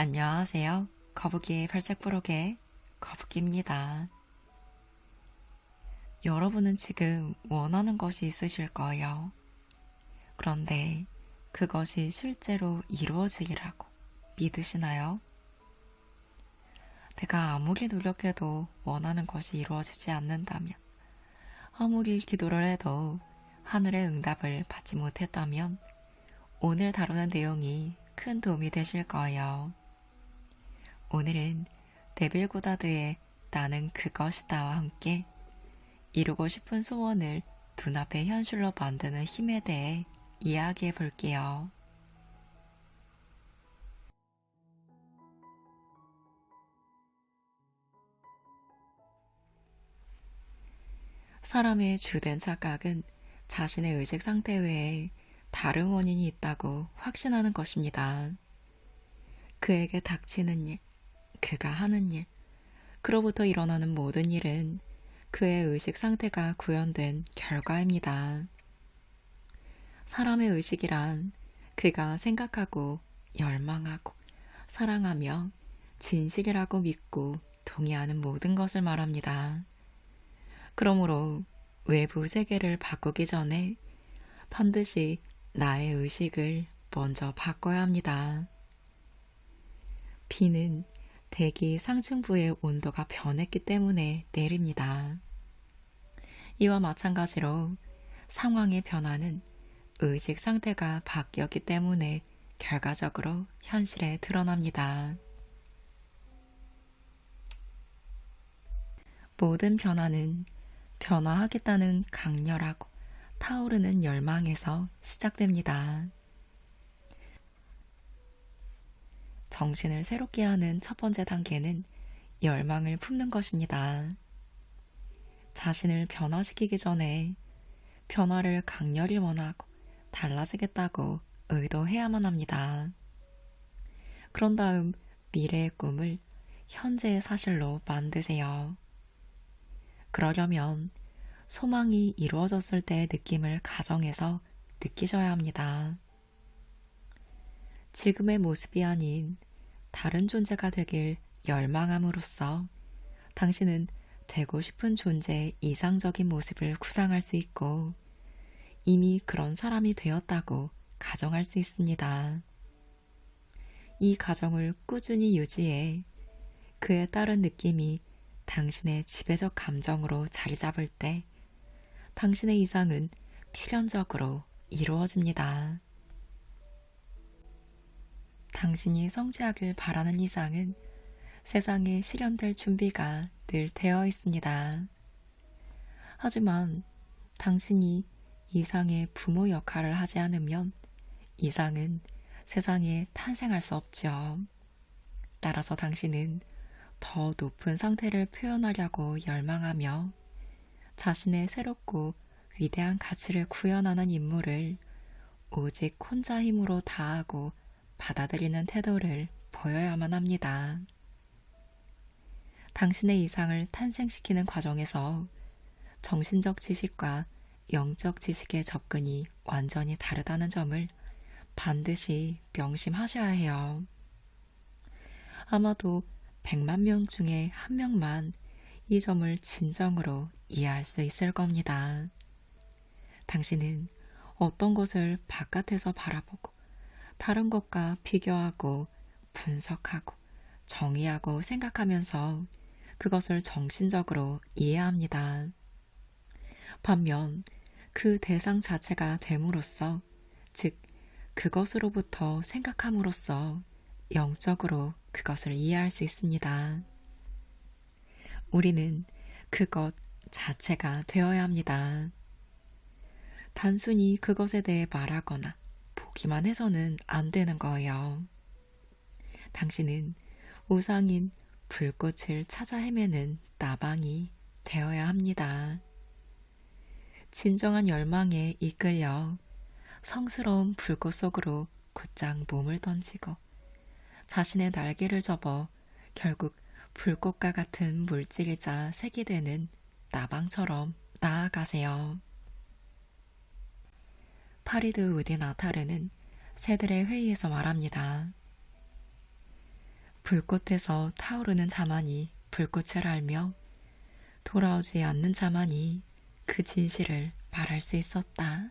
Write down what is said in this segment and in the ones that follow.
안녕하세요. 거북이의 발색부록의 거북이입니다. 여러분은 지금 원하는 것이 있으실 거예요. 그런데 그것이 실제로 이루어지리라고 믿으시나요? 내가 아무리 노력해도 원하는 것이 이루어지지 않는다면, 아무리 기도를 해도 하늘의 응답을 받지 못했다면, 오늘 다루는 내용이 큰 도움이 되실 거예요. 오늘은 데빌 고다드의 나는 그것이다와 함께 이루고 싶은 소원을 눈앞의 현실로 만드는 힘에 대해 이야기해 볼게요. 사람의 주된 착각은 자신의 의식 상태 외에 다른 원인이 있다고 확신하는 것입니다. 그에게 닥치는 일, 그가 하는 일, 그로부터 일어나는 모든 일은 그의 의식 상태가 구현된 결과입니다. 사람의 의식이란 그가 생각하고 열망하고 사랑하며 진실이라고 믿고 동의하는 모든 것을 말합니다. 그러므로 외부 세계를 바꾸기 전에 반드시 나의 의식을 먼저 바꿔야 합니다. 비는 대기 상층부의 온도가 변했기 때문에 내립니다. 이와 마찬가지로 상황의 변화는 의식 상태가 바뀌었기 때문에 결과적으로 현실에 드러납니다. 모든 변화는 변화하겠다는 강렬하고 타오르는 열망에서 시작됩니다. 정신을 새롭게 하는 첫 번째 단계는 열망을 품는 것입니다. 자신을 변화시키기 전에 변화를 강렬히 원하고 달라지겠다고 의도해야만 합니다. 그런 다음 미래의 꿈을 현재의 사실로 만드세요. 그러려면 소망이 이루어졌을 때의 느낌을 가정해서 느끼셔야 합니다. 지금의 모습이 아닌 다른 존재가 되길 열망함으로써 당신은 되고 싶은 존재의 이상적인 모습을 구상할 수 있고 이미 그런 사람이 되었다고 가정할 수 있습니다. 이 가정을 꾸준히 유지해 그에 따른 느낌이 당신의 지배적 감정으로 자리 잡을 때 당신의 이상은 필연적으로 이루어집니다. 당신이 성취하길 바라는 이상은 세상에 실현될 준비가 늘 되어 있습니다. 하지만 당신이 이상의 부모 역할을 하지 않으면 이상은 세상에 탄생할 수 없죠. 따라서 당신은 더 높은 상태를 표현하려고 열망하며 자신의 새롭고 위대한 가치를 구현하는 임무를 오직 혼자 힘으로 다하고 받아들이는 태도를 보여야만 합니다. 당신의 이상을 탄생시키는 과정에서 정신적 지식과 영적 지식의 접근이 완전히 다르다는 점을 반드시 명심하셔야 해요. 아마도 100만 명 중에 한 명만 이 점을 진정으로 이해할 수 있을 겁니다. 당신은 어떤 것을 바깥에서 바라보고 다른 것과 비교하고 분석하고 정의하고 생각하면서 그것을 정신적으로 이해합니다. 반면 그 대상 자체가 됨으로써, 즉 그것으로부터 생각함으로써 영적으로 그것을 이해할 수 있습니다. 우리는 그것 자체가 되어야 합니다. 단순히 그것에 대해 말하거나 보기만 해서는 안 되는 거예요. 당신은 우상인 불꽃을 찾아 헤매는 나방이 되어야 합니다. 진정한 열망에 이끌려 성스러운 불꽃 속으로 곧장 몸을 던지고 자신의 날개를 접어 결국 불꽃과 같은 물질이자 색이 되는 나방처럼 나아가세요. 파리드 우딘 아타르는 새들의 회의에서 말합니다. 불꽃에서 타오르는 자만이 불꽃을 알며 돌아오지 않는 자만이 그 진실을 말할 수 있었다.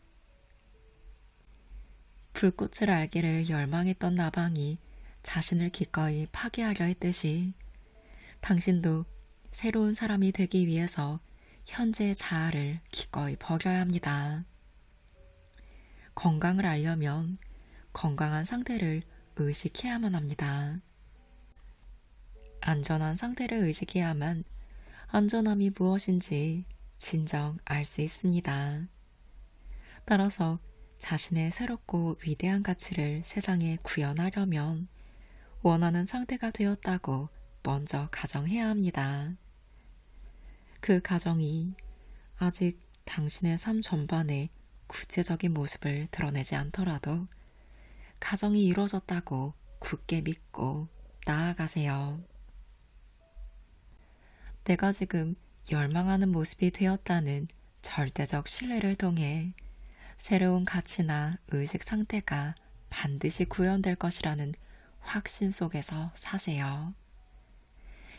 불꽃을 알기를 열망했던 나방이 자신을 기꺼이 파괴하려 했듯이 당신도 새로운 사람이 되기 위해서 현재의 자아를 기꺼이 버려야 합니다. 건강을 알려면 건강한 상태를 의식해야만 합니다. 안전한 상태를 의식해야만 안전함이 무엇인지 진정 알 수 있습니다. 따라서 자신의 새롭고 위대한 가치를 세상에 구현하려면 원하는 상태가 되었다고 먼저 가정해야 합니다. 그 가정이 아직 당신의 삶 전반의 구체적인 모습을 드러내지 않더라도 가정이 이루어졌다고 굳게 믿고 나아가세요. 내가 지금 열망하는 모습이 되었다는 절대적 신뢰를 통해 새로운 가치나 의식 상태가 반드시 구현될 것이라는 확신 속에서 사세요.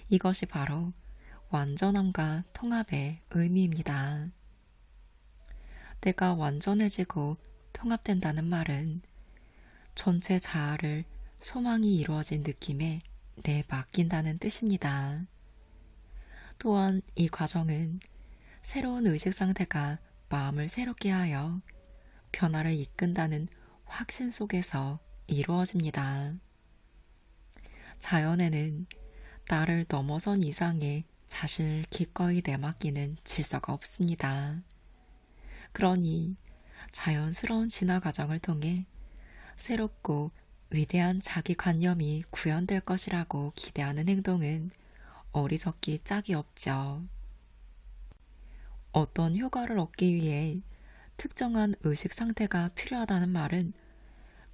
이것이 바로 완전함과 통합의 의미입니다. 내가 완전해지고 통합된다는 말은 전체 자아를 소망이 이루어진 느낌에 내맡긴다는 뜻입니다. 또한 이 과정은 새로운 의식 상태가 마음을 새롭게 하여 변화를 이끈다는 확신 속에서 이루어집니다. 자연에는 나를 넘어선 이상의 자신을 기꺼이 내맡기는 질서가 없습니다. 그러니 자연스러운 진화 과정을 통해 새롭고 위대한 자기관념이 구현될 것이라고 기대하는 행동은 어리석기 짝이 없죠. 어떤 효과를 얻기 위해 특정한 의식 상태가 필요하다는 말은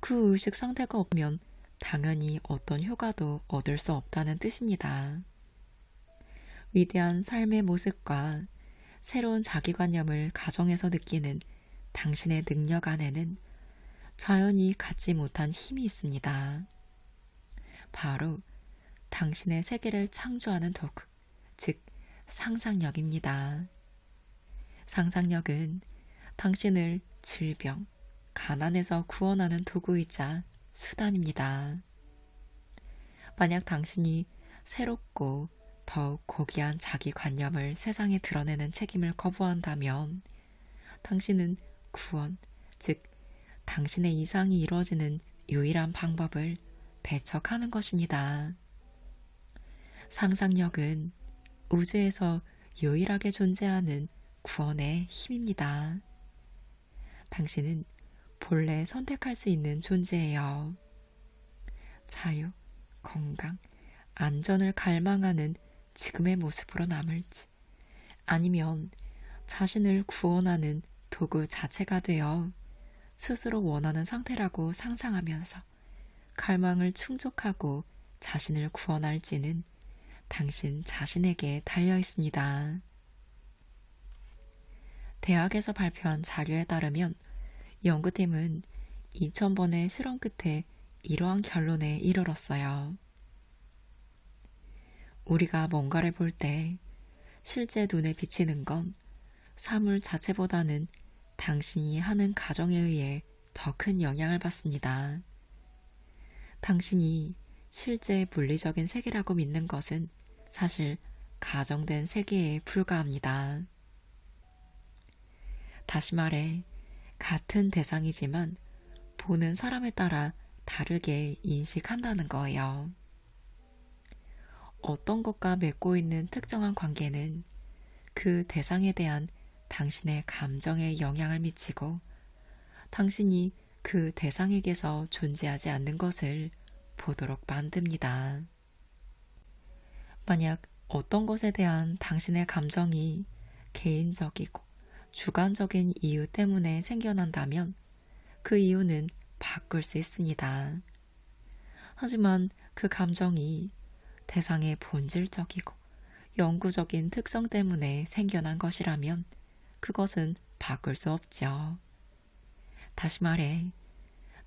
그 의식 상태가 없으면 당연히 어떤 효과도 얻을 수 없다는 뜻입니다. 위대한 삶의 모습과 새로운 자기관념을 가정에서 느끼는 당신의 능력 안에는 자연히 갖지 못한 힘이 있습니다. 바로 당신의 세계를 창조하는 도구, 즉 상상력입니다. 상상력은 당신을 질병, 가난에서 구원하는 도구이자 수단입니다. 만약 당신이 새롭고 더욱 고귀한 자기관념을 세상에 드러내는 책임을 거부한다면 당신은 구원, 즉 당신의 이상이 이루어지는 유일한 방법을 배척하는 것입니다. 상상력은 우주에서 유일하게 존재하는 구원의 힘입니다. 당신은 본래 선택할 수 있는 존재예요. 자유, 건강, 안전을 갈망하는 지금의 모습으로 남을지 아니면 자신을 구원하는 도구 자체가 되어 스스로 원하는 상태라고 상상하면서 갈망을 충족하고 자신을 구원할지는 당신 자신에게 달려 있습니다. 대학에서 발표한 자료에 따르면 연구팀은 2000번의 실험 끝에 이러한 결론에 이르렀어요. 우리가 뭔가를 볼 때 실제 눈에 비치는 건 사물 자체보다는 당신이 하는 가정에 의해 더 큰 영향을 받습니다. 당신이 실제 물리적인 세계라고 믿는 것은 사실 가정된 세계에 불과합니다. 다시 말해, 같은 대상이지만 보는 사람에 따라 다르게 인식한다는 거예요. 어떤 것과 맺고 있는 특정한 관계는 그 대상에 대한 당신의 감정에 영향을 미치고 당신이 그 대상에게서 존재하지 않는 것을 보도록 만듭니다. 만약 어떤 것에 대한 당신의 감정이 개인적이고 주관적인 이유 때문에 생겨난다면 그 이유는 바꿀 수 있습니다. 하지만 그 감정이 대상의 본질적이고 영구적인 특성 때문에 생겨난 것이라면 그것은 바꿀 수 없죠. 다시 말해,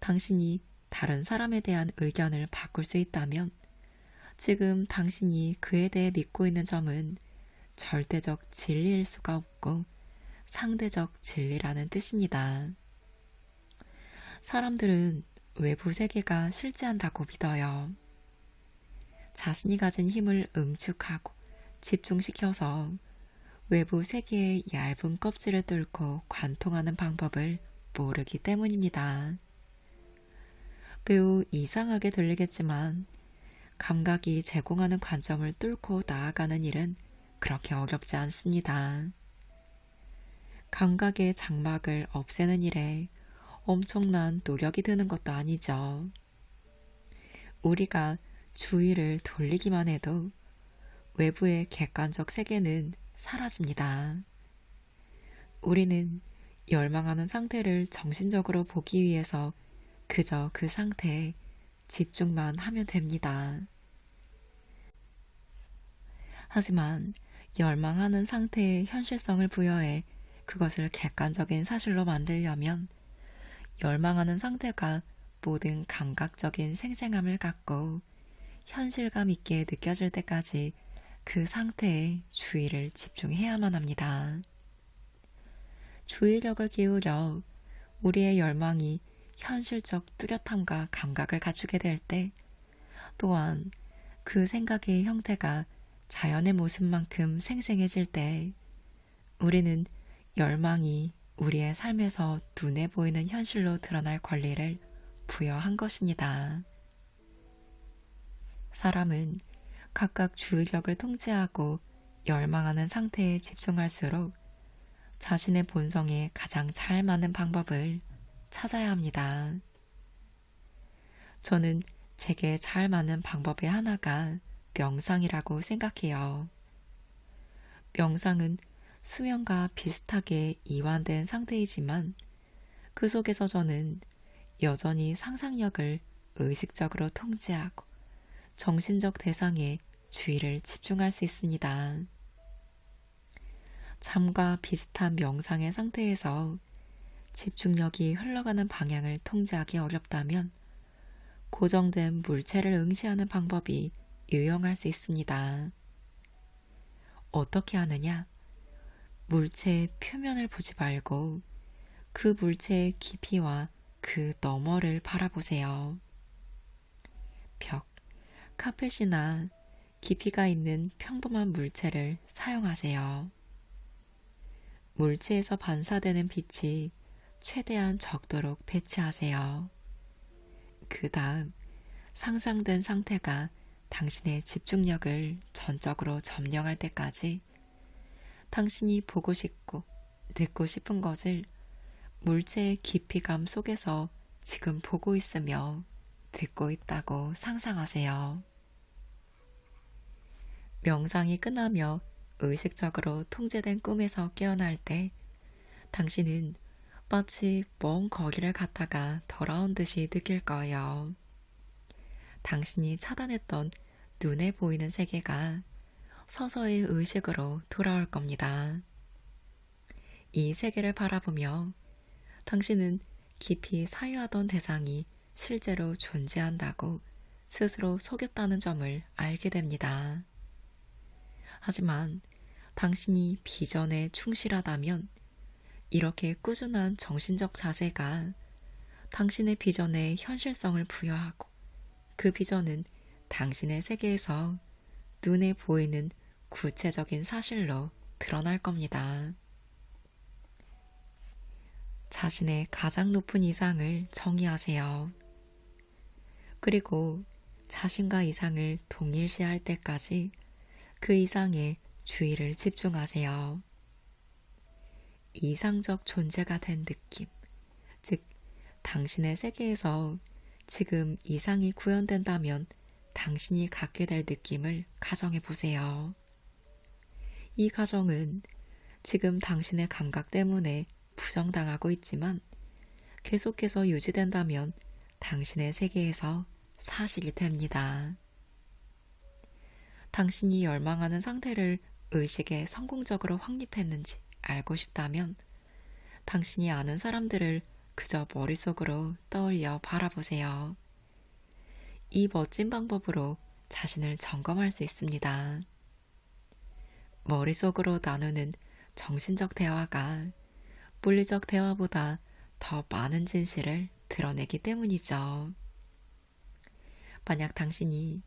당신이 다른 사람에 대한 의견을 바꿀 수 있다면 지금 당신이 그에 대해 믿고 있는 점은 절대적 진리일 수가 없고 상대적 진리라는 뜻입니다. 사람들은 외부 세계가 실재한다고 믿어요. 자신이 가진 힘을 응축하고 집중시켜서 외부 세계의 얇은 껍질을 뚫고 관통하는 방법을 모르기 때문입니다. 매우 이상하게 들리겠지만 감각이 제공하는 관점을 뚫고 나아가는 일은 그렇게 어렵지 않습니다. 감각의 장막을 없애는 일에 엄청난 노력이 드는 것도 아니죠. 우리가 주의를 돌리기만 해도 외부의 객관적 세계는 사라집니다. 우리는 열망하는 상태를 정신적으로 보기 위해서 그저 그 상태에 집중만 하면 됩니다. 하지만 열망하는 상태에 현실성을 부여해 그것을 객관적인 사실로 만들려면 열망하는 상태가 모든 감각적인 생생함을 갖고 현실감 있게 느껴질 때까지 그 상태에 주의를 집중해야만 합니다. 주의력을 기울여 우리의 열망이 현실적 뚜렷함과 감각을 갖추게 될 때 또한 그 생각의 형태가 자연의 모습만큼 생생해질 때 우리는 열망이 우리의 삶에서 눈에 보이는 현실로 드러날 권리를 부여한 것입니다. 사람은 각각 주의력을 통제하고 열망하는 상태에 집중할수록 자신의 본성에 가장 잘 맞는 방법을 찾아야 합니다. 저는 제게 잘 맞는 방법의 하나가 명상이라고 생각해요. 명상은 수면과 비슷하게 이완된 상태이지만 그 속에서 저는 여전히 상상력을 의식적으로 통제하고 정신적 대상에 주의를 집중할 수 있습니다. 잠과 비슷한 명상의 상태에서 집중력이 흘러가는 방향을 통제하기 어렵다면 고정된 물체를 응시하는 방법이 유용할 수 있습니다. 어떻게 하느냐? 물체의 표면을 보지 말고 그 물체의 깊이와 그 너머를 바라보세요. 벽, 카펫이나 깊이가 있는 평범한 물체를 사용하세요. 물체에서 반사되는 빛이 최대한 적도록 배치하세요. 그 다음 상상된 상태가 당신의 집중력을 전적으로 점령할 때까지 당신이 보고 싶고 듣고 싶은 것을 물체의 깊이감 속에서 지금 보고 있으며 듣고 있다고 상상하세요. 명상이 끝나며 의식적으로 통제된 꿈에서 깨어날 때 당신은 마치 먼 거리를 갔다가 돌아온 듯이 느낄 거예요. 당신이 차단했던 눈에 보이는 세계가 서서히 의식으로 돌아올 겁니다. 이 세계를 바라보며 당신은 깊이 사유하던 대상이 실제로 존재한다고 스스로 속였다는 점을 알게 됩니다. 하지만 당신이 비전에 충실하다면 이렇게 꾸준한 정신적 자세가 당신의 비전에 현실성을 부여하고 그 비전은 당신의 세계에서 눈에 보이는 구체적인 사실로 드러날 겁니다. 자신의 가장 높은 이상을 정의하세요. 그리고 자신과 이상을 동일시할 때까지 그 이상에 주의를 집중하세요. 이상적 존재가 된 느낌, 즉 당신의 세계에서 지금 이상이 구현된다면 당신이 갖게 될 느낌을 가정해 보세요. 이 가정은 지금 당신의 감각 때문에 부정당하고 있지만 계속해서 유지된다면 당신의 세계에서 사실이 됩니다. 당신이 열망하는 상태를 의식에 성공적으로 확립했는지 알고 싶다면 당신이 아는 사람들을 그저 머릿속으로 떠올려 바라보세요. 이 멋진 방법으로 자신을 점검할 수 있습니다. 머릿속으로 나누는 정신적 대화가 물리적 대화보다 더 많은 진실을 드러내기 때문이죠. 만약 당신이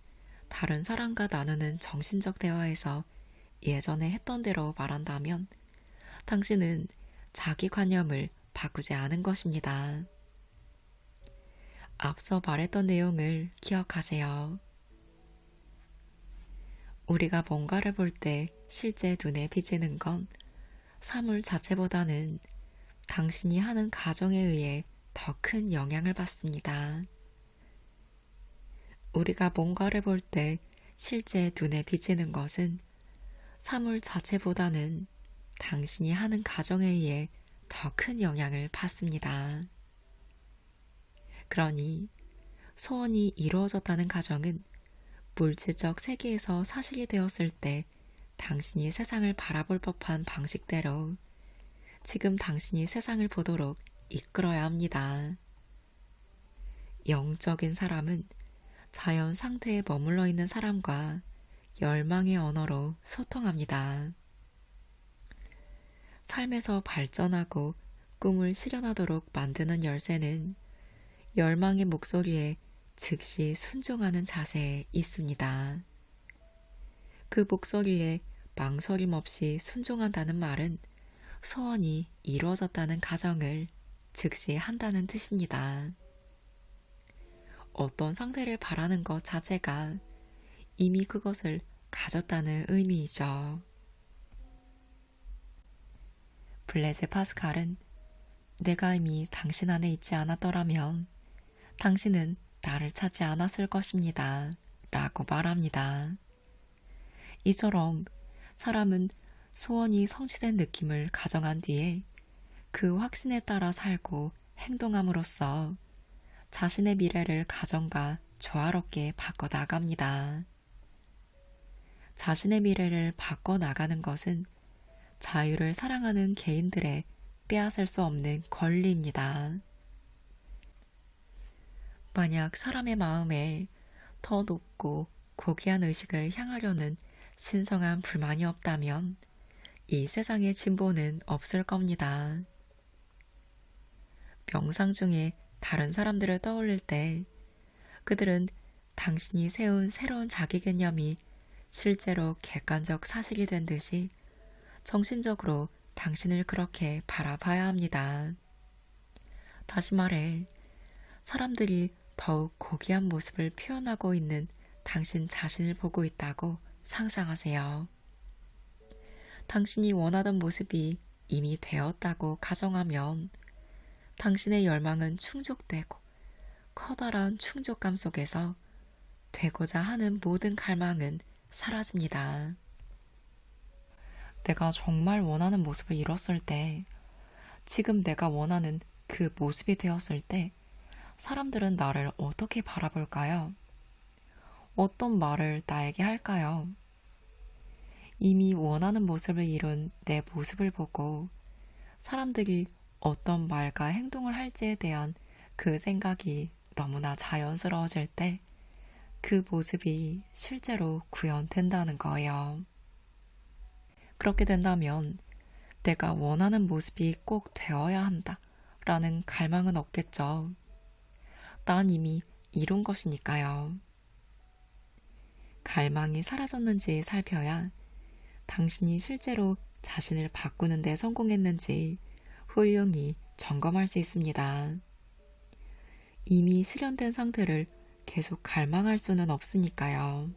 다른 사람과 나누는 정신적 대화에서 예전에 했던 대로 말한다면 당신은 자기 관념을 바꾸지 않은 것입니다. 앞서 말했던 내용을 기억하세요. 우리가 뭔가를 볼 때 실제 눈에 비치는 건 사물 자체보다는 당신이 하는 가정에 의해 더 큰 영향을 받습니다. 우리가 뭔가를 볼 때 실제 눈에 비치는 것은 사물 자체보다는 당신이 하는 가정에 의해 더 큰 영향을 받습니다. 그러니 소원이 이루어졌다는 가정은 물질적 세계에서 사실이 되었을 때 당신이 세상을 바라볼 법한 방식대로 지금 당신이 세상을 보도록 이끌어야 합니다. 영적인 사람은 자연 상태에 머물러 있는 사람과 열망의 언어로 소통합니다. 삶에서 발전하고 꿈을 실현하도록 만드는 열쇠는 열망의 목소리에 즉시 순종하는 자세에 있습니다. 그 목소리에 망설임 없이 순종한다는 말은 소원이 이루어졌다는 가정을 즉시 한다는 뜻입니다. 어떤 상태를 바라는 것 자체가 이미 그것을 가졌다는 의미이죠. 블레즈 파스칼은 내가 이미 당신 안에 있지 않았더라면 당신은 나를 찾지 않았을 것입니다. 라고 말합니다. 이처럼 사람은 소원이 성취된 느낌을 가정한 뒤에 그 확신에 따라 살고 행동함으로써 자신의 미래를 가정과 조화롭게 바꿔나갑니다. 자신의 미래를 바꿔나가는 것은 자유를 사랑하는 개인들의 빼앗을 수 없는 권리입니다. 만약 사람의 마음에 더 높고 고귀한 의식을 향하려는 신성한 불만이 없다면 이 세상의 진보는 없을 겁니다. 명상 중에 다른 사람들을 떠올릴 때 그들은 당신이 세운 새로운 자기 개념이 실제로 객관적 사실이 된 듯이 정신적으로 당신을 그렇게 바라봐야 합니다. 다시 말해, 사람들이 더욱 고귀한 모습을 표현하고 있는 당신 자신을 보고 있다고 상상하세요. 당신이 원하던 모습이 이미 되었다고 가정하면 당신의 열망은 충족되고 커다란 충족감 속에서 되고자 하는 모든 갈망은 사라집니다. 내가 정말 원하는 모습을 이뤘을 때, 지금 내가 원하는 그 모습이 되었을 때 사람들은 나를 어떻게 바라볼까요? 어떤 말을 나에게 할까요? 이미 원하는 모습을 이룬 내 모습을 보고 사람들이 어떤 말과 행동을 할지에 대한 그 생각이 너무나 자연스러워질 때 그 모습이 실제로 구현된다는 거예요. 그렇게 된다면 내가 원하는 모습이 꼭 되어야 한다 라는 갈망은 없겠죠. 난 이미 이룬 것이니까요. 갈망이 사라졌는지 살펴야 당신이 실제로 자신을 바꾸는 데 성공했는지 훌륭히 점검할 수 있습니다. 이미 실현된 상태를 계속 갈망할 수는 없으니까요.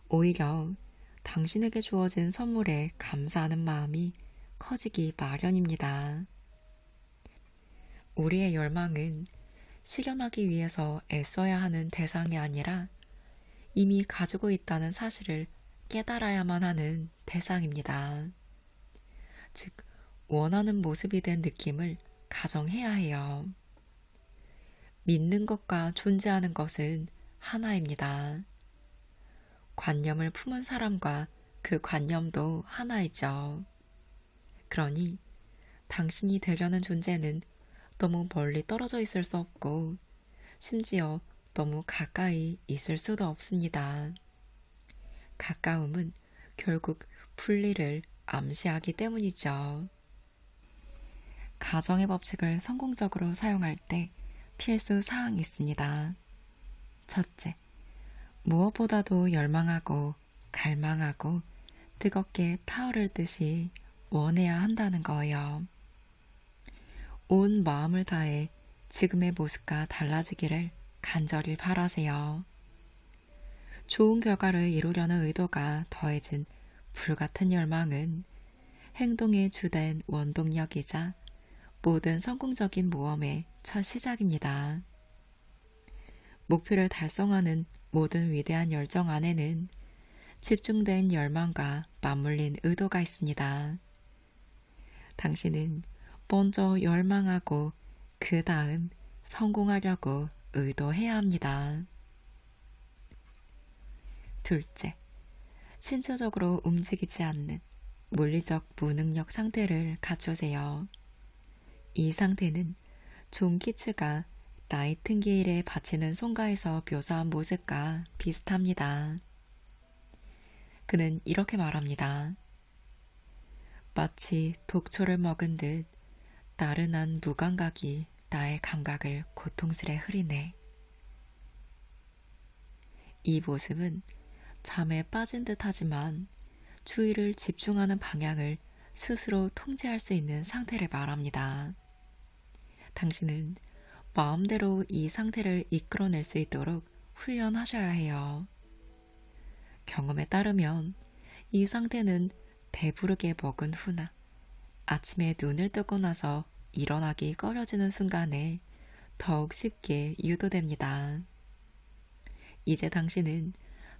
오히려 당신에게 주어진 선물에 감사하는 마음이 커지기 마련입니다. 우리의 열망은 실현하기 위해서 애써야 하는 대상이 아니라 이미 가지고 있다는 사실을 깨달아야만 하는 대상입니다. 즉, 원하는 모습이 된 느낌을 가정해야 해요. 믿는 것과 존재하는 것은 하나입니다. 관념을 품은 사람과 그 관념도 하나이죠. 그러니 당신이 되려는 존재는 너무 멀리 떨어져 있을 수 없고 심지어 너무 가까이 있을 수도 없습니다. 가까움은 결국 분리를 암시하기 때문이죠. 가정의 법칙을 성공적으로 사용할 때 필수 사항이 있습니다. 첫째, 무엇보다도 열망하고 갈망하고 뜨겁게 타오를 듯이 원해야 한다는 거예요. 온 마음을 다해 지금의 모습과 달라지기를 간절히 바라세요. 좋은 결과를 이루려는 의도가 더해진 불같은 열망은 행동의 주된 원동력이자 모든 성공적인 모험의 첫 시작입니다. 목표를 달성하는 모든 위대한 열정 안에는 집중된 열망과 맞물린 의도가 있습니다. 당신은 먼저 열망하고 그 다음 성공하려고 의도해야 합니다. 둘째, 신체적으로 움직이지 않는 물리적 무능력 상태를 갖추세요. 이 상태는 존 키츠가 나이팅게일에 바치는 송가에서 묘사한 모습과 비슷합니다. 그는 이렇게 말합니다. 마치 독초를 먹은 듯 나른한 무감각이 나의 감각을 고통스레 흐리네. 이 모습은 잠에 빠진 듯 하지만 주의를 집중하는 방향을 스스로 통제할 수 있는 상태를 말합니다. 당신은 마음대로 이 상태를 이끌어낼 수 있도록 훈련하셔야 해요. 경험에 따르면 이 상태는 배부르게 먹은 후나 아침에 눈을 뜨고 나서 일어나기 꺼려지는 순간에 더욱 쉽게 유도됩니다. 이제 당신은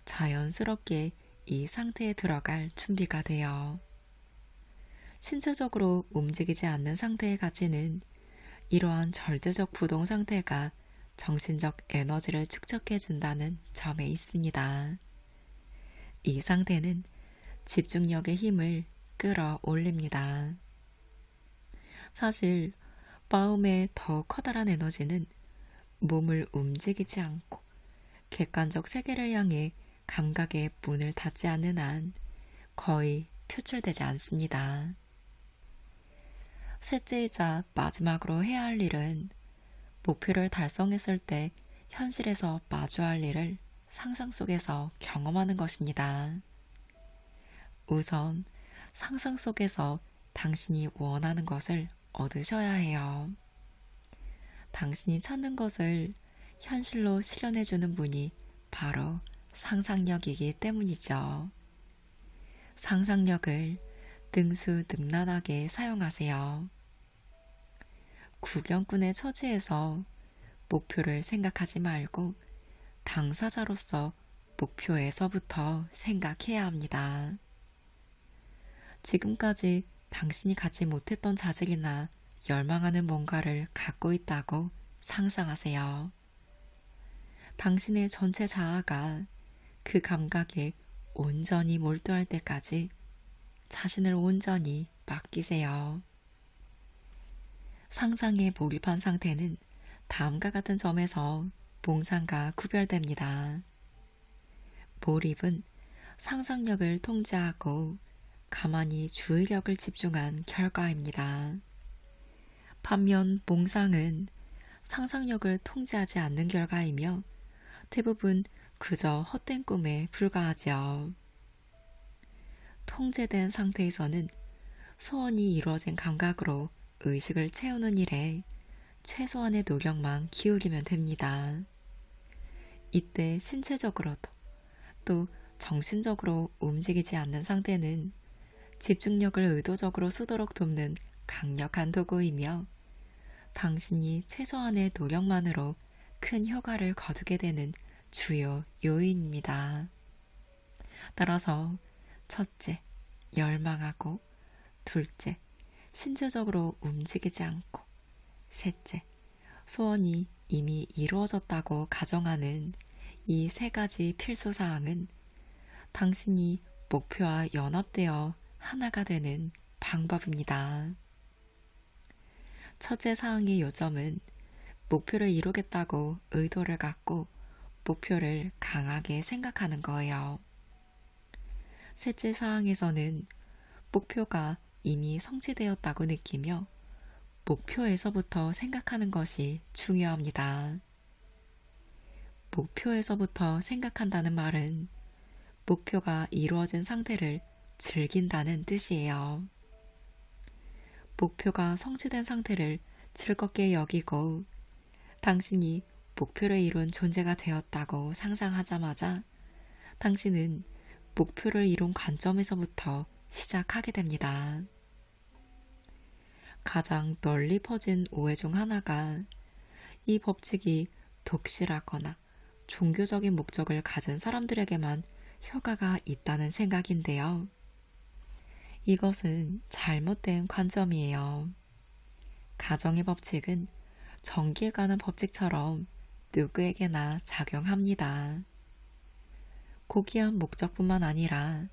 자연스럽게 이 상태에 들어갈 준비가 돼요. 신체적으로 움직이지 않는 상태의 가치는 이러한 절대적 부동 상태가 정신적 에너지를 축적해준다는 점에 있습니다. 이 상태는 집중력의 힘을 끌어올립니다. 사실 마음의 더 커다란 에너지는 몸을 움직이지 않고 객관적 세계를 향해 감각의 문을 닫지 않는 한 거의 표출되지 않습니다. 셋째이자 마지막으로 해야 할 일은 목표를 달성했을 때 현실에서 마주할 일을 상상 속에서 경험하는 것입니다. 우선 상상 속에서 당신이 원하는 것을 얻으셔야 해요. 당신이 찾는 것을 현실로 실현해주는 분이 바로 상상력이기 때문이죠. 상상력을 능수능란하게 사용하세요. 구경꾼의 처지에서 목표를 생각하지 말고 당사자로서 목표에서부터 생각해야 합니다. 지금까지 당신이 갖지 못했던 자질이나 열망하는 뭔가를 갖고 있다고 상상하세요. 당신의 전체 자아가 그 감각에 온전히 몰두할 때까지 자신을 온전히 맡기세요. 상상에 몰입한 상태는 다음과 같은 점에서 몽상과 구별됩니다. 몰입은 상상력을 통제하고 가만히 주의력을 집중한 결과입니다. 반면 몽상은 상상력을 통제하지 않는 결과이며 대부분 그저 헛된 꿈에 불과하죠. 통제된 상태에서는 소원이 이루어진 감각으로 의식을 채우는 일에 최소한의 노력만 기울이면 됩니다. 이때 신체적으로도 또 정신적으로 움직이지 않는 상태는 집중력을 의도적으로 쓰도록 돕는 강력한 도구이며 당신이 최소한의 노력만으로 큰 효과를 거두게 되는 주요 요인입니다. 따라서 첫째, 열망하고 둘째, 신체적으로 움직이지 않고 셋째, 소원이 이미 이루어졌다고 가정하는 이 세 가지 필수사항은 당신이 목표와 연합되어 하나가 되는 방법입니다. 첫째 사항의 요점은 목표를 이루겠다고 의도를 갖고 목표를 강하게 생각하는 거예요. 셋째 사항에서는 목표가 이미 성취되었다고 느끼며 목표에서부터 생각하는 것이 중요합니다. 목표에서부터 생각한다는 말은 목표가 이루어진 상태를 즐긴다는 뜻이에요. 목표가 성취된 상태를 즐겁게 여기고 당신이 목표를 이룬 존재가 되었다고 상상하자마자 당신은 목표를 이룬 관점에서부터 시작하게 됩니다. 가장 널리 퍼진 오해 중 하나가 이 법칙이 독실하거나 종교적인 목적을 가진 사람들에게만 효과가 있다는 생각인데요. 이것은 잘못된 관점이에요. 가정의 법칙은 전기에 관한 법칙처럼 누구에게나 작용합니다. 고귀한 목적뿐만 아니라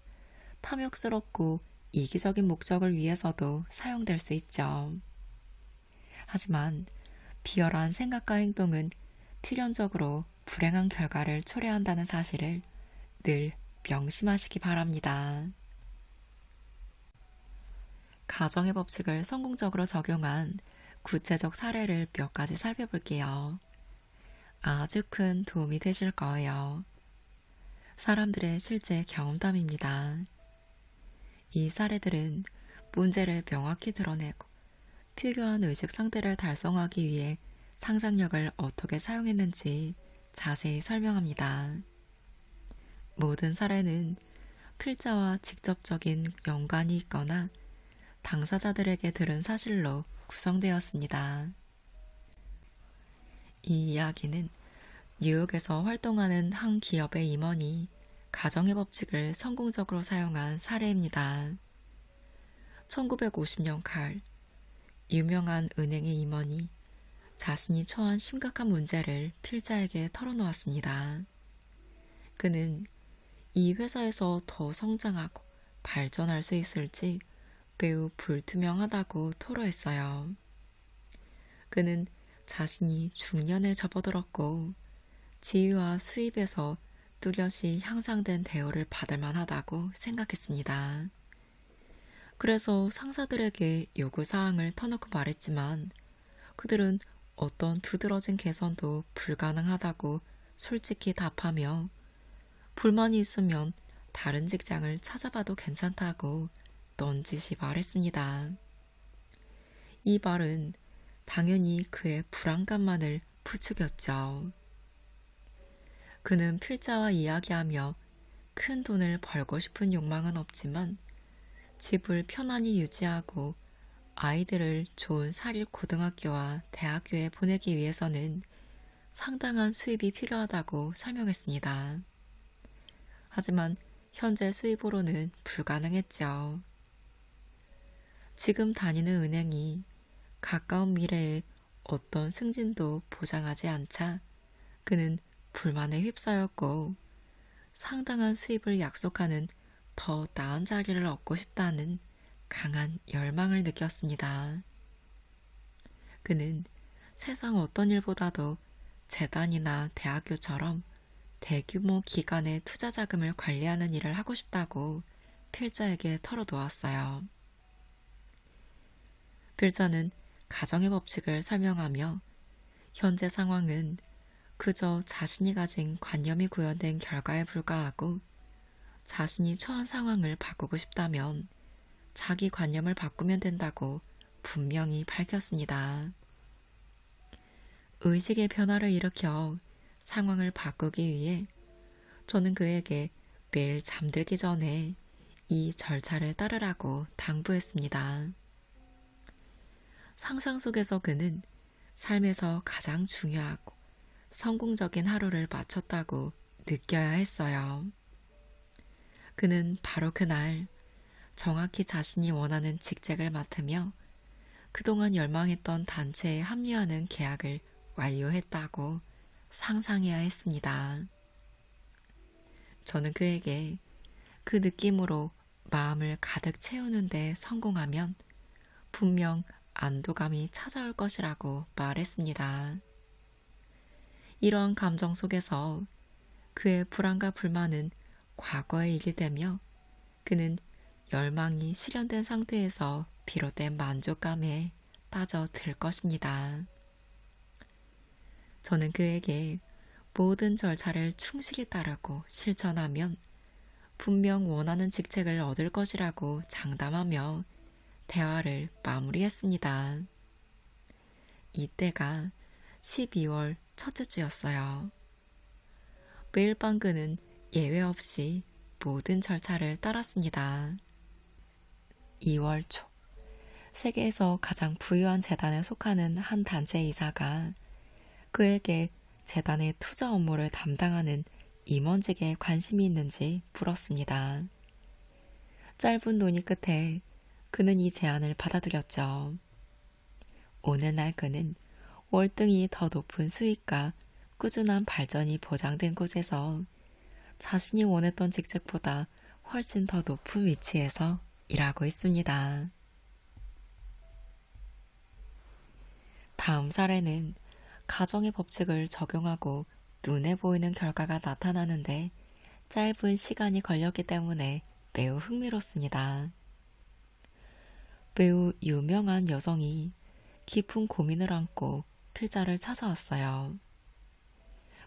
탐욕스럽고 이기적인 목적을 위해서도 사용될 수 있죠. 하지만 비열한 생각과 행동은 필연적으로 불행한 결과를 초래한다는 사실을 늘 명심하시기 바랍니다. 가정의 법칙을 성공적으로 적용한 구체적 사례를 몇 가지 살펴볼게요. 아주 큰 도움이 되실 거예요. 사람들의 실제 경험담입니다. 이 사례들은 문제를 명확히 드러내고 필요한 의식 상태를 달성하기 위해 상상력을 어떻게 사용했는지 자세히 설명합니다. 모든 사례는 필자와 직접적인 연관이 있거나 당사자들에게 들은 사실로 구성되었습니다. 이 이야기는 뉴욕에서 활동하는 한 기업의 임원이 가정의 법칙을 성공적으로 사용한 사례입니다. 1950년 가을, 유명한 은행의 임원이 자신이 처한 심각한 문제를 필자에게 털어놓았습니다. 그는 이 회사에서 더 성장하고 발전할 수 있을지 매우 불투명하다고 토로했어요. 그는 자신이 중년에 접어들었고 지위와 수입에서 뚜렷이 향상된 대우를 받을 만하다고 생각했습니다. 그래서 상사들에게 요구사항을 터놓고 말했지만 그들은 어떤 두드러진 개선도 불가능하다고 솔직히 답하며 불만이 있으면 다른 직장을 찾아봐도 괜찮다고 넌지시 말했습니다. 이 말은 당연히 그의 불안감만을 부추겼죠. 그는 필자와 이야기하며 큰 돈을 벌고 싶은 욕망은 없지만 집을 편안히 유지하고 아이들을 좋은 사립 고등학교와 대학교에 보내기 위해서는 상당한 수입이 필요하다고 설명했습니다. 하지만 현재 수입으로는 불가능했죠. 지금 다니는 은행이 가까운 미래에 어떤 승진도 보장하지 않자 그는 불만에 휩싸였고 상당한 수입을 약속하는 더 나은 자리를 얻고 싶다는 강한 열망을 느꼈습니다. 그는 세상 어떤 일보다도 재단이나 대학교처럼 대규모 기관의 투자 자금을 관리하는 일을 하고 싶다고 필자에게 털어놓았어요. 필자는 가정의 법칙을 설명하며 현재 상황은 그저 자신이 가진 관념이 구현된 결과에 불과하고 자신이 처한 상황을 바꾸고 싶다면 자기 관념을 바꾸면 된다고 분명히 밝혔습니다. 의식의 변화를 일으켜 상황을 바꾸기 위해 저는 그에게 매일 잠들기 전에 이 절차를 따르라고 당부했습니다. 상상 속에서 그는 삶에서 가장 중요하고 성공적인 하루를 마쳤다고 느껴야 했어요. 그는 바로 그날 정확히 자신이 원하는 직책을 맡으며 그동안 열망했던 단체에 합류하는 계약을 완료했다고 상상해야 했습니다. 저는 그에게 그 느낌으로 마음을 가득 채우는 데 성공하면 분명 안도감이 찾아올 것이라고 말했습니다. 이러한 감정 속에서 그의 불안과 불만은 과거의 일이 되며 그는 열망이 실현된 상태에서 비롯된 만족감에 빠져들 것입니다. 저는 그에게 모든 절차를 충실히 따르고 실천하면 분명 원하는 직책을 얻을 것이라고 장담하며 대화를 마무리했습니다. 이때가 12월 첫째 주였어요. 매일 밤 그는 예외 없이 모든 절차를 따랐습니다. 2월 초, 세계에서 가장 부유한 재단에 속하는 한 단체 이사가 그에게 재단의 투자 업무를 담당하는 임원직에 관심이 있는지 물었습니다. 짧은 논의 끝에 그는 이 제안을 받아들였죠. 오늘날 그는 월등히 더 높은 수익과 꾸준한 발전이 보장된 곳에서 자신이 원했던 직책보다 훨씬 더 높은 위치에서 일하고 있습니다. 다음 사례는 가정의 법칙을 적용하고 눈에 보이는 결과가 나타나는데 짧은 시간이 걸렸기 때문에 매우 흥미롭습니다. 매우 유명한 여성이 깊은 고민을 안고 필자를 찾아왔어요.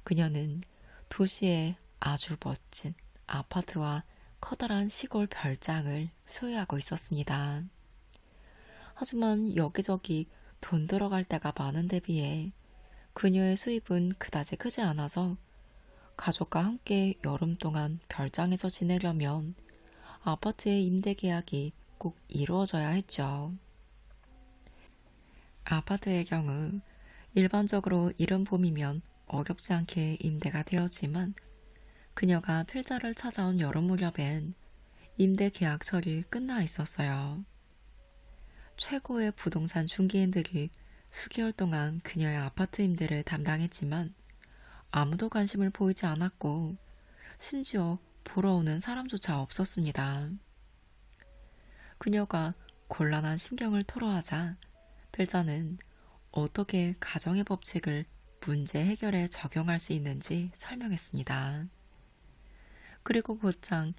그녀는 도시의 아주 멋진 아파트와 커다란 시골 별장을 소유하고 있었습니다. 하지만 여기저기 돈 들어갈 데가 많은데 비해 그녀의 수입은 그다지 크지 않아서 가족과 함께 여름 동안 별장에서 지내려면 아파트의 임대 계약이 꼭 이루어져야 했죠. 아파트의 경우 일반적으로 이른 봄이면 어렵지 않게 임대가 되었지만 그녀가 필자를 찾아온 여름 무렵엔 임대 계약설이 끝나 있었어요. 최고의 부동산 중개인들이 수개월 동안 그녀의 아파트 임대를 담당했지만 아무도 관심을 보이지 않았고 심지어 보러 오는 사람조차 없었습니다. 그녀가 곤란한 심경을 토로하자 필자는 어떻게 가정의 법칙을 문제 해결에 적용할 수 있는지 설명했습니다. 그리고 곧장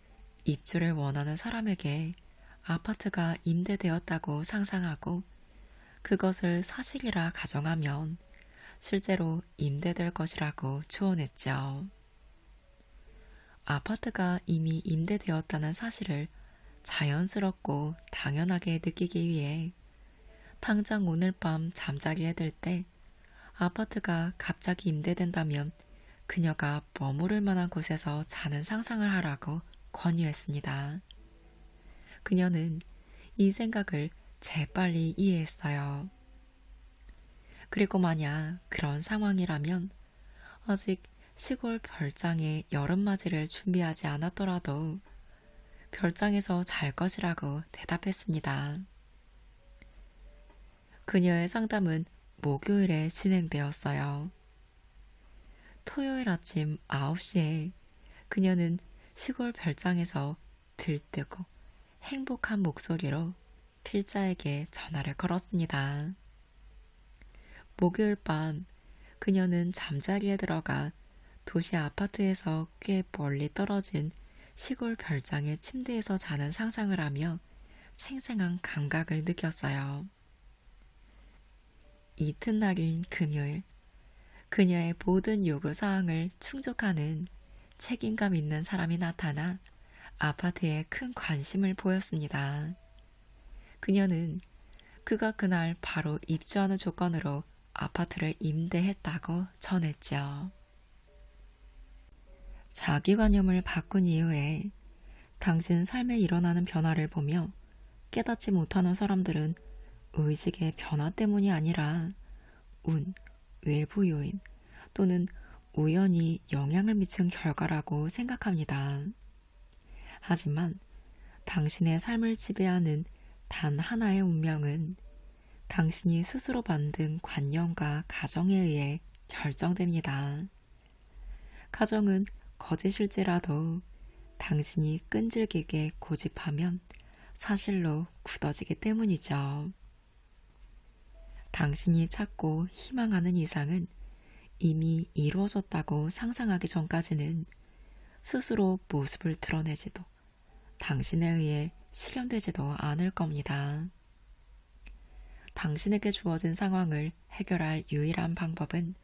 입주를 원하는 사람에게 아파트가 임대되었다고 상상하고 그것을 사실이라 가정하면 실제로 임대될 것이라고 추론했죠. 아파트가 이미 임대되었다는 사실을 자연스럽고 당연하게 느끼기 위해 당장 오늘 밤 잠자리에 들 때 아파트가 갑자기 임대된다면 그녀가 머무를 만한 곳에서 자는 상상을 하라고 권유했습니다. 그녀는 이 생각을 재빨리 이해했어요. 그리고 만약 그런 상황이라면 아직 시골 별장에 여름맞이를 준비하지 않았더라도 별장에서 잘 것이라고 대답했습니다. 그녀의 상담은 목요일에 진행되었어요. 토요일 아침 9시에 그녀는 시골 별장에서 들뜨고 행복한 목소리로 필자에게 전화를 걸었습니다. 목요일 밤 그녀는 잠자리에 들어가 도시 아파트에서 꽤 멀리 떨어진 시골 별장의 침대에서 자는 상상을 하며 생생한 감각을 느꼈어요. 이튿날인 금요일, 그녀의 모든 요구사항을 충족하는 책임감 있는 사람이 나타나 아파트에 큰 관심을 보였습니다. 그녀는 그가 그날 바로 입주하는 조건으로 아파트를 임대했다고 전했죠. 자기관념을 바꾼 이후에 당신 삶에 일어나는 변화를 보며 깨닫지 못하는 사람들은 의식의 변화 때문이 아니라 운, 외부 요인 또는 우연히 영향을 미친 결과라고 생각합니다. 하지만 당신의 삶을 지배하는 단 하나의 운명은 당신이 스스로 만든 관념과 가정에 의해 결정됩니다. 가정은 거짓일지라도 당신이 끈질기게 고집하면 사실로 굳어지기 때문이죠. 당신이 찾고 희망하는 이상은 이미 이루어졌다고 상상하기 전까지는 스스로 모습을 드러내지도 당신에 의해 실현되지도 않을 겁니다. 당신에게 주어진 상황을 해결할 유일한 방법은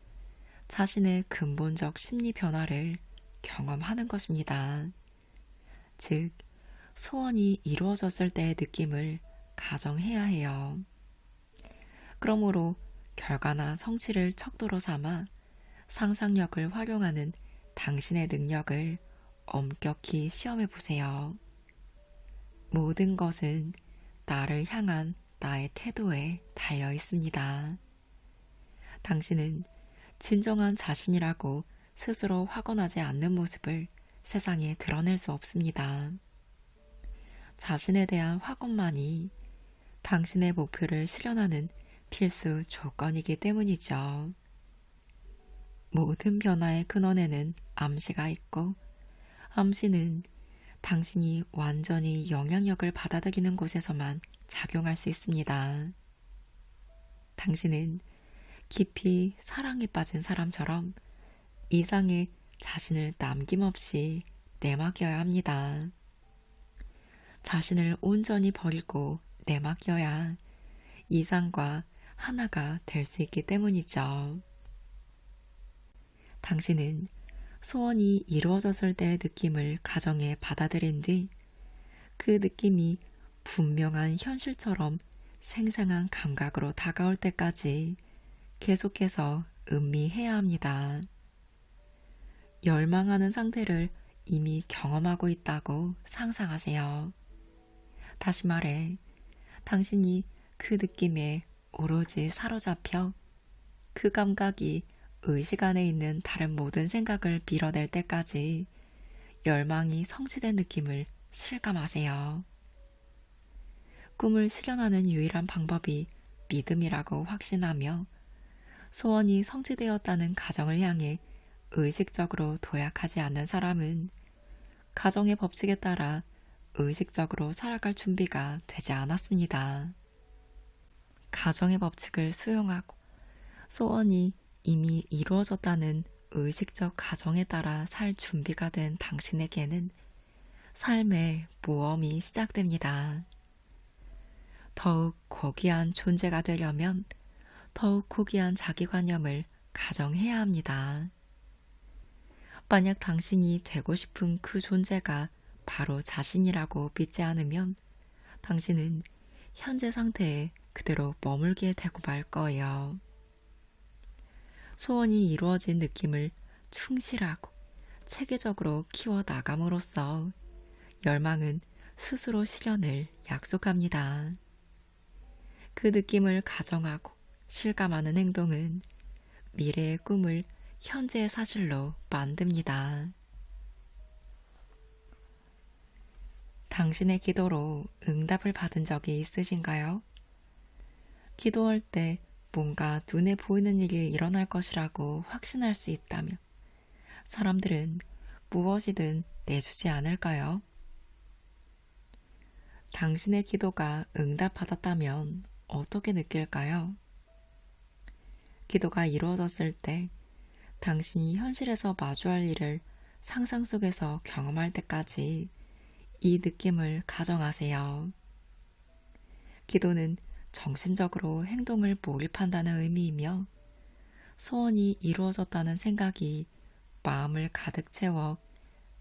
자신의 근본적 심리 변화를 경험하는 것입니다. 즉, 소원이 이루어졌을 때의 느낌을 가정해야 해요. 그러므로 결과나 성취를 척도로 삼아 상상력을 활용하는 당신의 능력을 엄격히 시험해 보세요. 모든 것은 나를 향한 나의 태도에 달려 있습니다. 당신은 진정한 자신이라고 스스로 확언하지 않는 모습을 세상에 드러낼 수 없습니다. 자신에 대한 확언만이 당신의 목표를 실현하는 필수 조건이기 때문이죠. 모든 변화의 근원에는 암시가 있고, 암시는 당신이 완전히 영향력을 받아들이는 곳에서만 작용할 수 있습니다. 당신은 깊이 사랑에 빠진 사람처럼 이상의 자신을 남김없이 내맡겨야 합니다. 자신을 온전히 버리고 내맡겨야 이상과 하나가 될 수 있기 때문이죠. 당신은 소원이 이루어졌을 때의 느낌을 가정해 받아들인 뒤 그 느낌이 분명한 현실처럼 생생한 감각으로 다가올 때까지 계속해서 음미해야 합니다. 열망하는 상태를 이미 경험하고 있다고 상상하세요. 다시 말해, 당신이 그 느낌에 오로지 사로잡혀 그 감각이 의식 안에 있는 다른 모든 생각을 밀어낼 때까지 열망이 성취된 느낌을 실감하세요. 꿈을 실현하는 유일한 방법이 믿음이라고 확신하며 소원이 성취되었다는 가정을 향해 의식적으로 도약하지 않는 사람은 가정의 법칙에 따라 의식적으로 살아갈 준비가 되지 않았습니다. 가정의 법칙을 수용하고 소원이 이미 이루어졌다는 의식적 가정에 따라 살 준비가 된 당신에게는 삶의 모험이 시작됩니다. 더욱 고귀한 존재가 되려면 더욱 고귀한 자기관념을 가정해야 합니다. 만약 당신이 되고 싶은 그 존재가 바로 자신이라고 믿지 않으면 당신은 현재 상태에 그대로 머물게 되고 말 거예요. 소원이 이루어진 느낌을 충실하고 체계적으로 키워나감으로써 열망은 스스로 실현을 약속합니다. 그 느낌을 가정하고 실감하는 행동은 미래의 꿈을 현재의 사실로 만듭니다. 당신의 기도로 응답을 받은 적이 있으신가요? 기도할 때 뭔가 눈에 보이는 일이 일어날 것이라고 확신할 수 있다면 사람들은 무엇이든 내주지 않을까요? 당신의 기도가 응답받았다면 어떻게 느낄까요? 기도가 이루어졌을 때 당신이 현실에서 마주할 일을 상상 속에서 경험할 때까지 이 느낌을 가정하세요. 기도는 정신적으로 행동을 몰입한다는 의미이며 소원이 이루어졌다는 생각이 마음을 가득 채워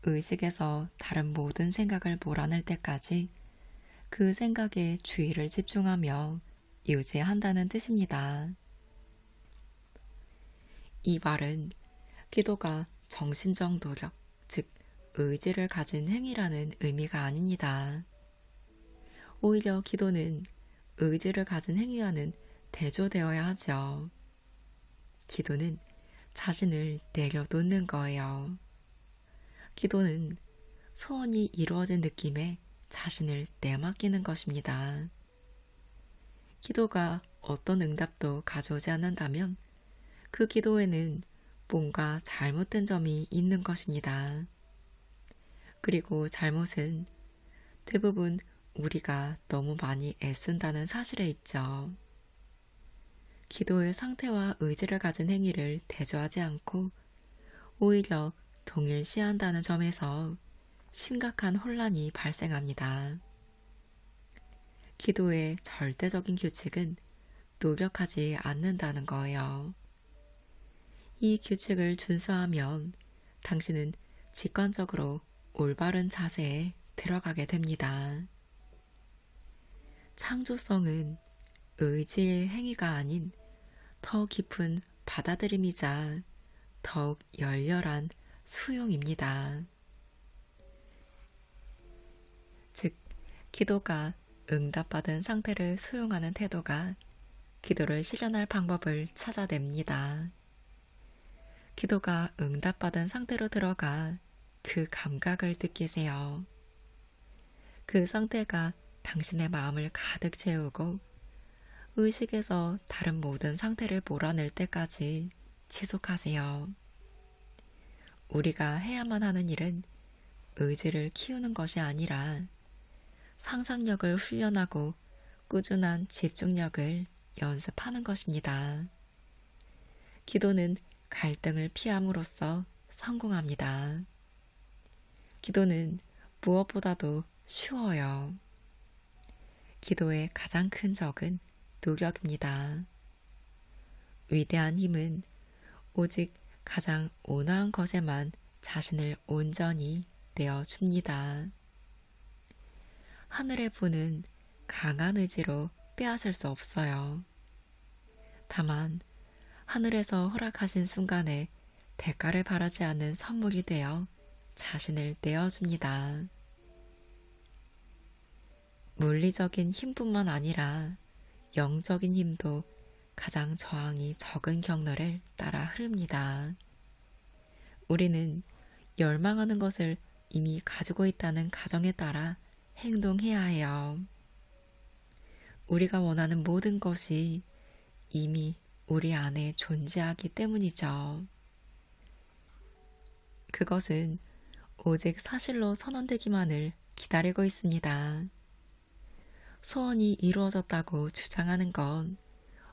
의식에서 다른 모든 생각을 몰아낼 때까지 그 생각에 주의를 집중하며 유지한다는 뜻입니다. 이 말은 기도가 정신적 노력, 즉 의지를 가진 행위라는 의미가 아닙니다. 오히려 기도는 의지를 가진 행위와는 대조되어야 하죠. 기도는 자신을 내려놓는 거예요. 기도는 소원이 이루어진 느낌에 자신을 내맡기는 것입니다. 기도가 어떤 응답도 가져오지 않는다면 그 기도에는 뭔가 잘못된 점이 있는 것입니다. 그리고 잘못은 대부분 우리가 너무 많이 애쓴다는 사실에 있죠. 기도의 상태와 의지를 가진 행위를 대조하지 않고 오히려 동일시한다는 점에서 심각한 혼란이 발생합니다. 기도의 절대적인 규칙은 노력하지 않는다는 거예요. 이 규칙을 준수하면 당신은 직관적으로 올바른 자세에 들어가게 됩니다. 창조성은 의지의 행위가 아닌 더 깊은 받아들임이자 더욱 열렬한 수용입니다. 즉, 기도가 응답받은 상태를 수용하는 태도가 기도를 실현할 방법을 찾아냅니다. 기도가 응답받은 상태로 들어가 그 감각을 느끼세요. 그 상태가 당신의 마음을 가득 채우고 의식에서 다른 모든 상태를 몰아낼 때까지 지속하세요. 우리가 해야만 하는 일은 의지를 키우는 것이 아니라 상상력을 훈련하고 꾸준한 집중력을 연습하는 것입니다. 기도는 갈등을 피함으로써 성공합니다. 기도는 무엇보다도 쉬워요. 기도의 가장 큰 적은 노력입니다. 위대한 힘은 오직 가장 온화한 것에만 자신을 온전히 내어줍니다. 하늘의 분은 강한 의지로 빼앗을 수 없어요. 다만 하늘에서 허락하신 순간에 대가를 바라지 않는 선물이 되어 자신을 내어줍니다. 물리적인 힘뿐만 아니라 영적인 힘도 가장 저항이 적은 경로를 따라 흐릅니다. 우리는 열망하는 것을 이미 가지고 있다는 가정에 따라 행동해야 해요. 우리가 원하는 모든 것이 이미 우리 안에 존재하기 때문이죠. 그것은 오직 사실로 선언되기만을 기다리고 있습니다. 소원이 이루어졌다고 주장하는 건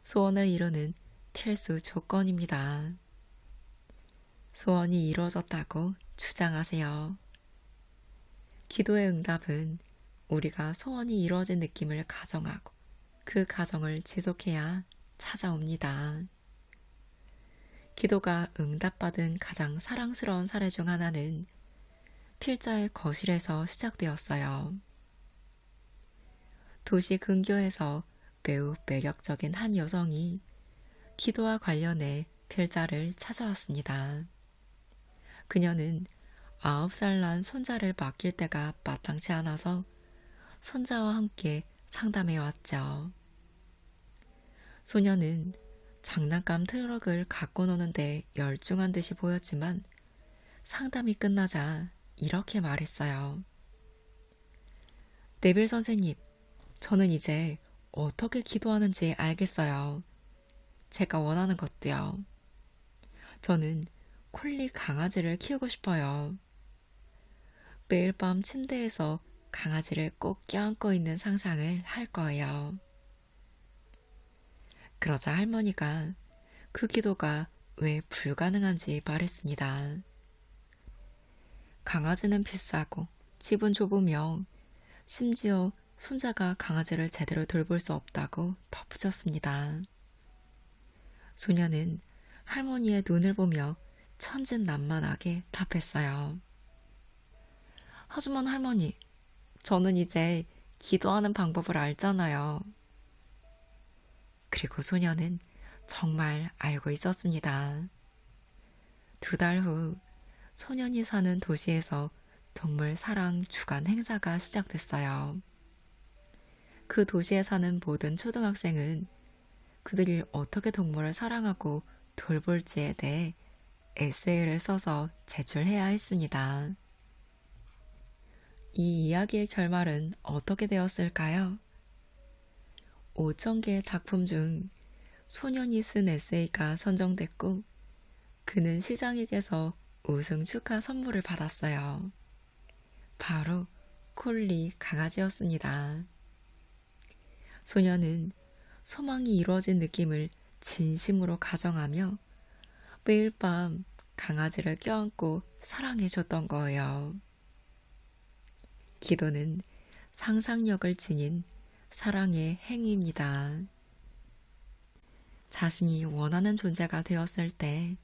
소원을 이루는 필수 조건입니다. 소원이 이루어졌다고 주장하세요. 기도의 응답은 우리가 소원이 이루어진 느낌을 가정하고 그 가정을 지속해야 찾아옵니다. 기도가 응답받은 가장 사랑스러운 사례 중 하나는 필자의 거실에서 시작되었어요. 도시 근교에서 매우 매력적인 한 여성이 기도와 관련해 필자를 찾아왔습니다. 그녀는 9살 난 손자를 맡길 때가 마땅치 않아서 손자와 함께 상담해 왔죠. 소녀는 장난감 트럭을 갖고 노는데 열중한 듯이 보였지만 상담이 끝나자 이렇게 말했어요. 네빌 선생님, 저는 이제 어떻게 기도하는지 알겠어요. 제가 원하는 것도요. 저는 콜리 강아지를 키우고 싶어요. 매일 밤 침대에서 강아지를 꼭 껴안고 있는 상상을 할 거예요. 그러자 할머니가 그 기도가 왜 불가능한지 말했습니다. 강아지는 비싸고 집은 좁으며 심지어 손자가 강아지를 제대로 돌볼 수 없다고 덧붙였습니다. 소녀는 할머니의 눈을 보며 천진난만하게 답했어요. 하지만 할머니, 저는 이제 기도하는 방법을 알잖아요. 그리고 소녀는 정말 알고 있었습니다. 2달 후 소년이 사는 도시에서 동물 사랑 주간 행사가 시작됐어요. 그 도시에 사는 모든 초등학생은 그들이 어떻게 동물을 사랑하고 돌볼지에 대해 에세이를 써서 제출해야 했습니다. 이 이야기의 결말은 어떻게 되었을까요? 5,000개의 작품 중 소년이 쓴 에세이가 선정됐고 그는 시장에게서 우승 축하 선물을 받았어요. 바로 콜리 강아지였습니다. 소년은 소망이 이루어진 느낌을 진심으로 가정하며 매일 밤 강아지를 껴안고 사랑해줬던 거예요. 기도는 상상력을 지닌 사랑의 행위입니다. 자신이 원하는 존재가 되었을 때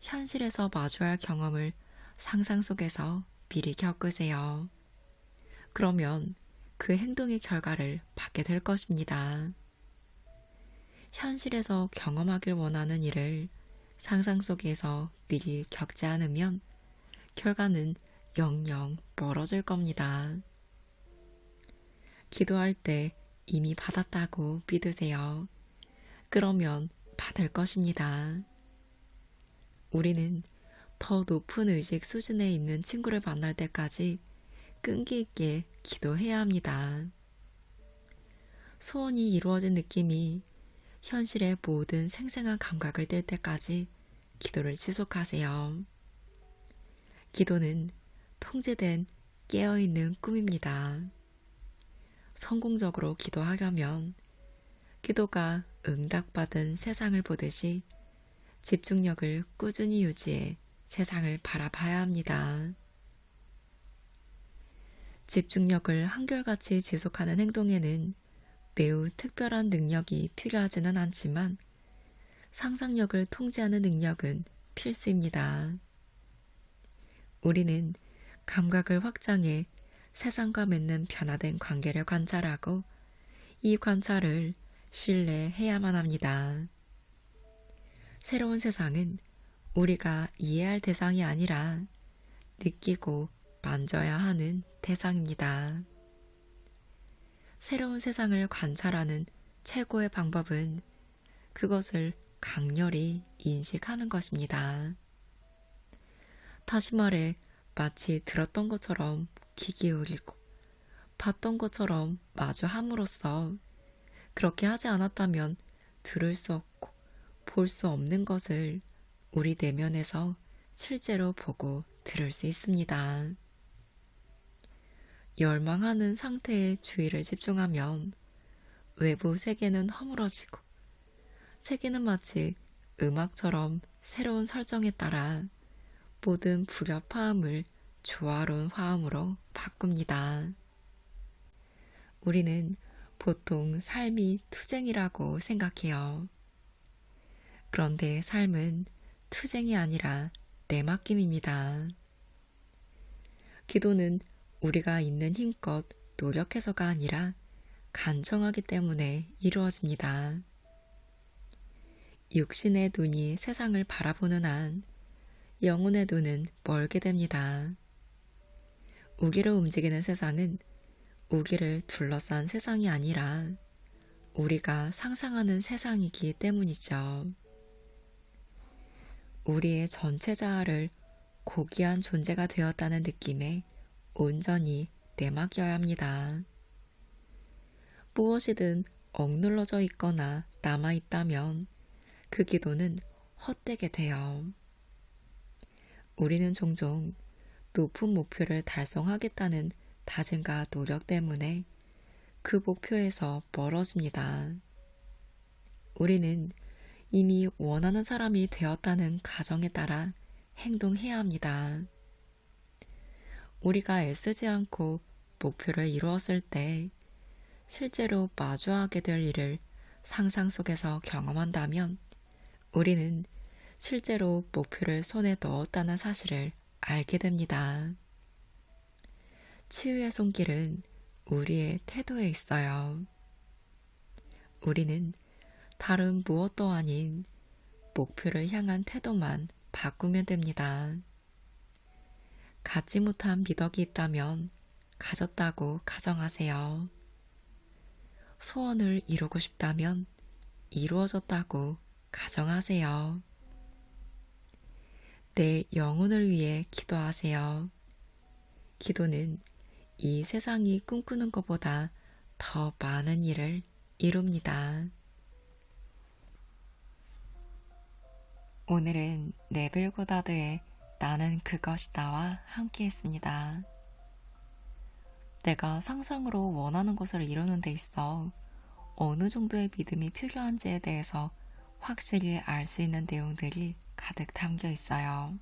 현실에서 마주할 경험을 상상 속에서 미리 겪으세요. 그러면 그 행동의 결과를 받게 될 것입니다. 현실에서 경험하길 원하는 일을 상상 속에서 미리 겪지 않으면 결과는 영영 멀어질 겁니다. 기도할 때 이미 받았다고 믿으세요. 그러면 받을 것입니다. 우리는 더 높은 의식 수준에 있는 친구를 만날 때까지 끈기 있게 기도해야 합니다. 소원이 이루어진 느낌이 현실의 모든 생생한 감각을 뗄 때까지 기도를 지속하세요. 기도는 통제된 깨어있는 꿈입니다. 성공적으로 기도하려면 기도가 응답받은 세상을 보듯이 집중력을 꾸준히 유지해 세상을 바라봐야 합니다. 집중력을 한결같이 지속하는 행동에는 매우 특별한 능력이 필요하지는 않지만 상상력을 통제하는 능력은 필수입니다. 우리는 감각을 확장해 세상과 맺는 변화된 관계를 관찰하고 이 관찰을 신뢰해야만 합니다. 새로운 세상은 우리가 이해할 대상이 아니라 느끼고 만져야 하는 대상입니다. 새로운 세상을 관찰하는 최고의 방법은 그것을 강렬히 인식하는 것입니다. 다시 말해 마치 들었던 것처럼 귀 기울이고 봤던 것처럼 마주함으로써 그렇게 하지 않았다면 들을 수 없고 볼 수 없는 것을 우리 내면에서 실제로 보고 들을 수 있습니다. 열망하는 상태에 주의를 집중하면 외부 세계는 허물어지고 세계는 마치 음악처럼 새로운 설정에 따라 모든 불협화음을 조화로운 화음으로 바꿉니다. 우리는 보통 삶이 투쟁이라고 생각해요. 그런데 삶은 투쟁이 아니라 내맡김입니다. 기도는 우리가 있는 힘껏 노력해서가 아니라 간청하기 때문에 이루어집니다. 육신의 눈이 세상을 바라보는 한 영혼의 눈은 멀게 됩니다. 우기를 움직이는 세상은 우기를 둘러싼 세상이 아니라 우리가 상상하는 세상이기 때문이죠. 우리의 전체 자아를 고귀한 존재가 되었다는 느낌에 온전히 내맡겨야 합니다. 무엇이든 억눌러져 있거나 남아있다면 그 기도는 헛되게 돼요. 우리는 종종 높은 목표를 달성하겠다는 다짐과 노력 때문에 그 목표에서 멀어집니다. 우리는 이미 원하는 사람이 되었다는 가정에 따라 행동해야 합니다. 우리가 애쓰지 않고 목표를 이루었을 때 실제로 마주하게 될 일을 상상 속에서 경험한다면 우리는 실제로 목표를 손에 넣었다는 사실을 알게 됩니다. 치유의 손길은 우리의 태도에 있어요. 우리는 다른 무엇도 아닌 목표를 향한 태도만 바꾸면 됩니다. 갖지 못한 미덕이 있다면 가졌다고 가정하세요. 소원을 이루고 싶다면 이루어졌다고 가정하세요. 내 영혼을 위해 기도하세요. 기도는 이 세상이 꿈꾸는 것보다 더 많은 일을 이룹니다. 오늘은 네빌 고다드의 나는 그것이다와 함께 했습니다. 내가 상상으로 원하는 것을 이루는 데 있어 어느 정도의 믿음이 필요한지에 대해서 확실히 알 수 있는 내용들이 가득 담겨 있어요.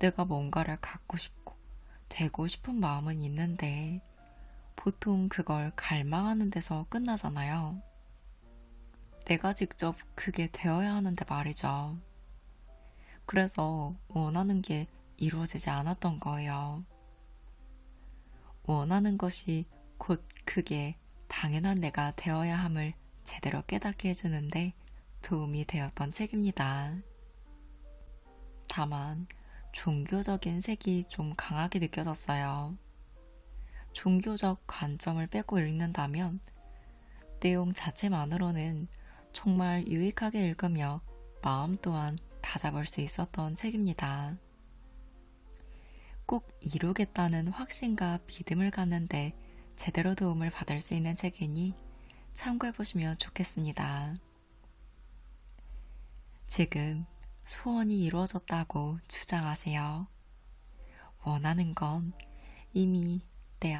내가 뭔가를 갖고 싶고 되고 싶은 마음은 있는데 보통 그걸 갈망하는 데서 끝나잖아요. 내가 직접 그게 되어야 하는데 말이죠. 그래서 원하는 게 이루어지지 않았던 거예요. 원하는 것이 곧 그게 당연한 내가 되어야 함을 제대로 깨닫게 해주는데 도움이 되었던 책입니다. 다만 종교적인 색이 좀 강하게 느껴졌어요. 종교적 관점을 빼고 읽는다면 내용 자체만으로는 정말 유익하게 읽으며 마음 또한 다잡을 수 있었던 책입니다. 꼭 이루겠다는 확신과 믿음을 갖는데 제대로 도움을 받을 수 있는 책이니 참고해보시면 좋겠습니다. 지금 소원이 이루어졌다고 주장하세요. 원하는 건 이미 내